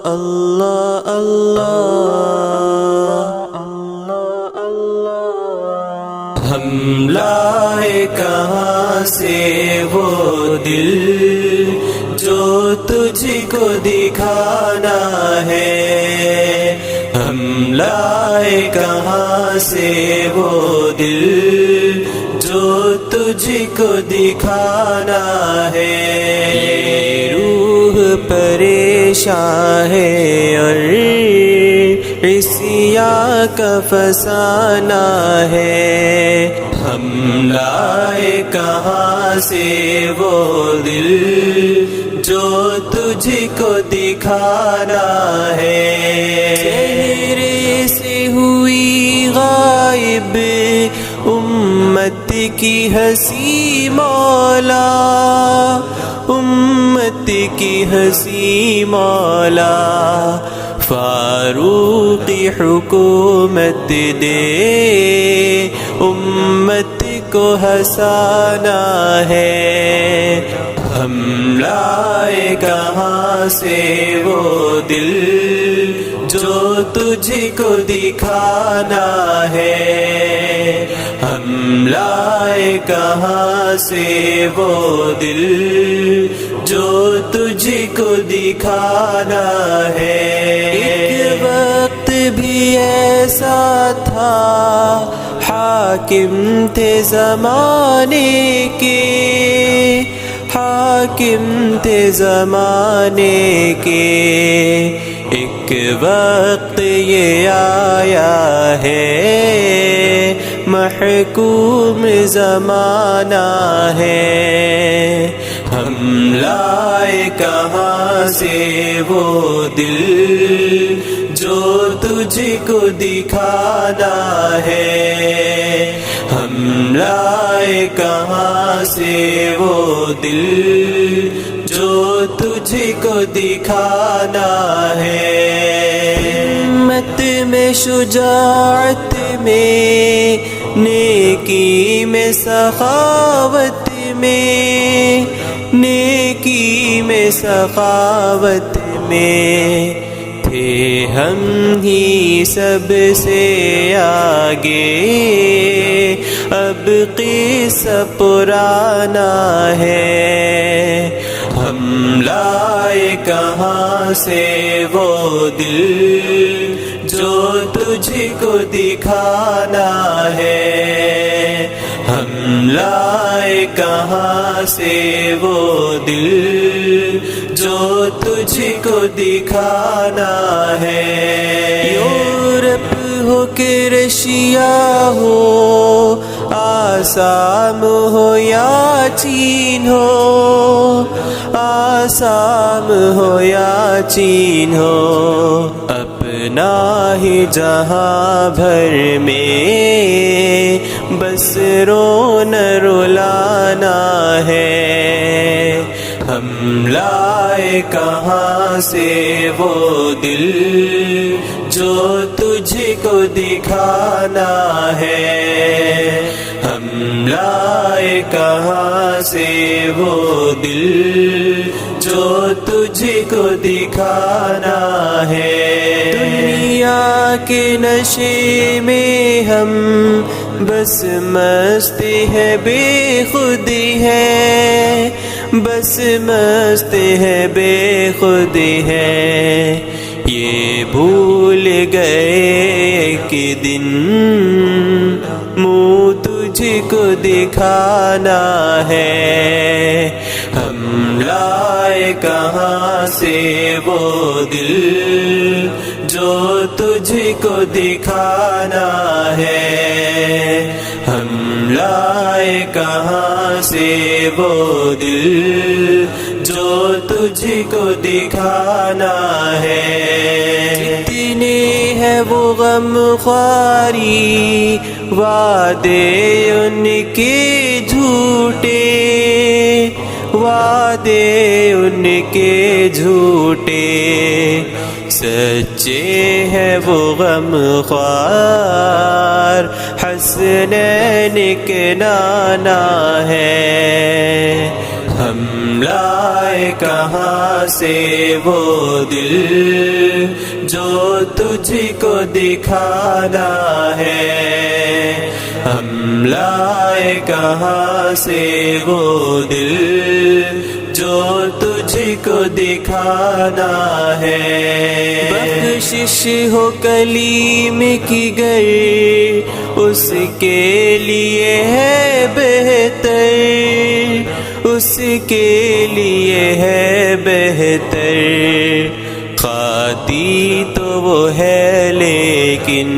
اللہ اللہ اللہ، ہم لائے کہاں سے وہ دل جو تجھ کو دکھانا ہے، ہم لائے کہاں سے وہ دل جو تجھ کو دکھانا ہے، روح پریشان ہے اور عصیاں کا فسانہ ہے، ہم لائے کہاں سے وہ دل جو تجھ کو دکھانا ہے، چہرے سے ہوئی غائب امت کی ہنسی مولا، امت کی ہنسی مولا، فاروقی حکومت دے امت کو ہنسانا ہے، ہم لائے کہاں سے وہ دل جو تجھ کو دکھانا ہے، ہم لائے کہاں سے وہ دل جو تجھ کو دکھانا ہے، ایک وقت بھی ایسا تھا حاکم تھے زمانے کے، حاکم تھے زمانے کے، ایک وقت یہ آیا ہے محکوم زمانہ ہے، ہم لائے کہاں سے وہ دل جو تجھ کو دکھانا ہے، ہم لائے کہاں سے وہ دل جو تجھ کو دکھانا ہے، ہمت میں شجاعت میں نیکی میں سخاوت میں، نیکی میں سخاوت میں تھے ہم ہی سب سے آگے، اب قصہ پرانا ہے، ہم لائے کہاں سے وہ دل جو تجھ کو دکھانا ہے، ہم لائے کہاں سے وہ دل جو تجھ کو دکھانا ہے، یورپ ہو کہ رشیا ہو، آسام ہو یا چین ہو، آسام ہو یا چین ہو، اپنا ہی جہاں بھر میں بس رونا رلانا ہے، ہم لائے کہاں سے وہ دل جو تجھ کو دکھانا ہے، ہم لائے کہاں سے وہ دل جو تجھ کو دکھانا ہے، دنیا کے نشے میں ہم بس مست ہے بے خودی ہے، بس مست ہے بے خودی ہے، یہ بھول گئے کہ دن منہ تجھ کو دکھانا ہے، ہم لائے کہاں سے وہ دل جو تجھ کو دکھانا ہے، ہم لائے کہاں سے وہ دل جو تجھ کو دکھانا ہے، جتنے ہے وہ غم خواری وعدے ان کے جھوٹے، وعدے ان کے جھوٹے، سچے ہیں وہ غم خوار حسنین کے نانا ہے، ہم لائے کہاں سے وہ دل جو تجھ کو دکھانا ہے، ہم لائے کہاں سے وہ دل جو تجھ کو دکھانا ہے۔ بخشش ہو کلیم کی گر اس کے لیے ہے بہتر، اس کے لیے ہے بہتر، خاطی تو وہ ہے لیکن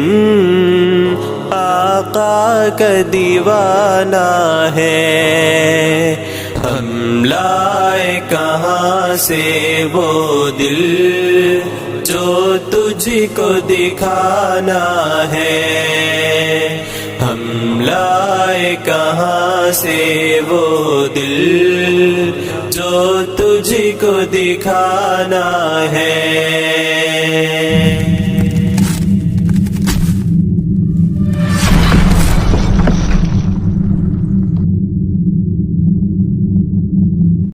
آقا کا دیوانہ ہے، ہم لائے کہاں سے وہ دل جو تجھ کو دکھانا ہے، ہم لائے کہاں سے وہ دل جو تجھ کو دکھانا ہے۔